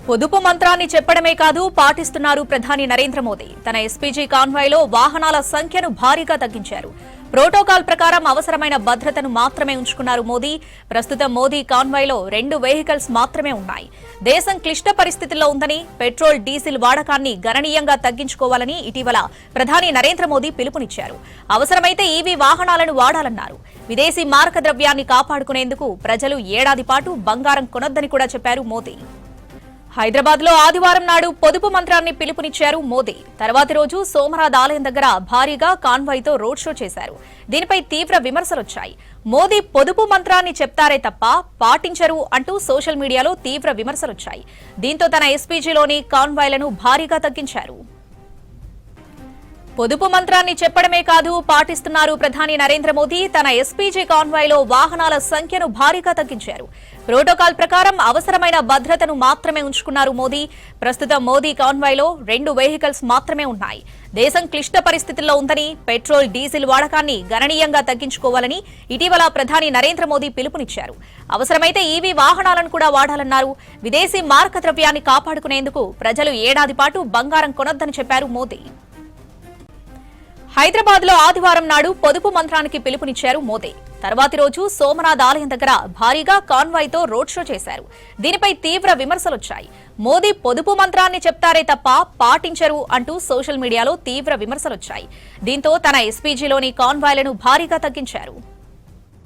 పొదుపు మంత్రాన్ని చెప్పడమే కాదు పాటిస్తున్నారు ప్రధాని నరేంద్ర మోదీ. తన ఎస్పీజీ కాన్వాయ్లో వాహనాల సంఖ్యను భారీగా తగ్గించారు. ప్రోటోకాల్ ప్రకారం అవసరమైన భద్రతను మాత్రమే ఉంచుకున్నారు మోదీ. ప్రస్తుతం మోదీ కాన్వాయ్లో 2 వెహికల్స్ మాత్రమే ఉన్నాయి. దేశం క్లిష్ట పరిస్థితుల్లో ఉందని, పెట్రోల్ డీజిల్ వాడకాన్ని గణనీయంగా తగ్గించుకోవాలని ఇటీవల ప్రధాని నరేంద్ర మోదీ పిలుపునిచ్చారు. అవసరమైతే ఈవీ వాహనాలను వాడాలన్నారు. విదేశీ మారక ద్రవ్యాన్ని కాపాడుకునేందుకు ప్రజలు ఏడాది పాటు బంగారం కొనొద్దని కూడా చెప్పారు మోదీ. హైదరాబాద్ లో ఆదివారం నాడు పొదుపు మంత్రాన్ని పిలుపునిచ్చారు మోదీ. తర్వాతి రోజు సోమనాథ్ ఆలయం దగ్గర భారీగా కాన్వాయ్తో రోడ్ షో చేశారు. దీనిపై తీవ్ర విమర్శలొచ్చాయి. మోదీ పొదుపు మంత్రాన్ని చెప్తారే తప్ప పాటించరు అంటూ సోషల్ మీడియాలో తీవ్ర విమర్శలొచ్చాయి. దీంతో తన ఎస్పీజీలోని కాన్వాయ్లను భారీగా తగ్గించారు. పొదుపు మంత్రాన్ని చెప్పడమే కాదు పాటిస్తున్నారు ప్రధాని నరేంద్ర మోదీ. తన ఎస్పీజీ కాన్వాయ్లో వాహనాల సంఖ్యను భారీగా తగ్గించారు. ప్రోటోకాల్ ప్రకారం అవసరమైన భద్రతను మాత్రమే ఉంచుకున్నారు మోదీ. ప్రస్తుతం మోదీ కాన్వాయ్లో 2 వెహికల్స్ మాత్రమే ఉన్నాయి. దేశం క్లిష్ట పరిస్థితుల్లో ఉందని, పెట్రోల్ డీజిల్ వాడకాన్ని గణనీయంగా తగ్గించుకోవాలని ఇటీవల ప్రధాని నరేంద్ర మోదీ పిలుపునిచ్చారు. అవసరమైతే ఈవీ వాహనాలను కూడా వాడాలన్నారు. విదేశీ మారక ద్రవ్యాన్ని కాపాడుకునేందుకు ప్రజలు ఏడాది పాటు బంగారం కొనొద్దని చెప్పారు మోదీ. హైదరాబాద్ లో ఆదివారం నాడు పొదుపు మంత్రానికి పిలుపునిచ్చారు మోదీ. తర్వాతి రోజు సోమనాథ్ ఆలయం దగ్గర భారీగా కాన్వాయ్తో రోడ్ షో చేశారు. దీనిపై తీవ్ర విమర్శలొచ్చాయి. మోదీ పొదుపు మంత్రాన్ని చెప్తారే తప్ప పాటించరు అంటూ సోషల్ మీడియాలో తీవ్ర విమర్శలొచ్చాయి. దీంతో తన ఎస్పీజీలోని కాన్వాయ్లను భారీగా తగ్గించారు.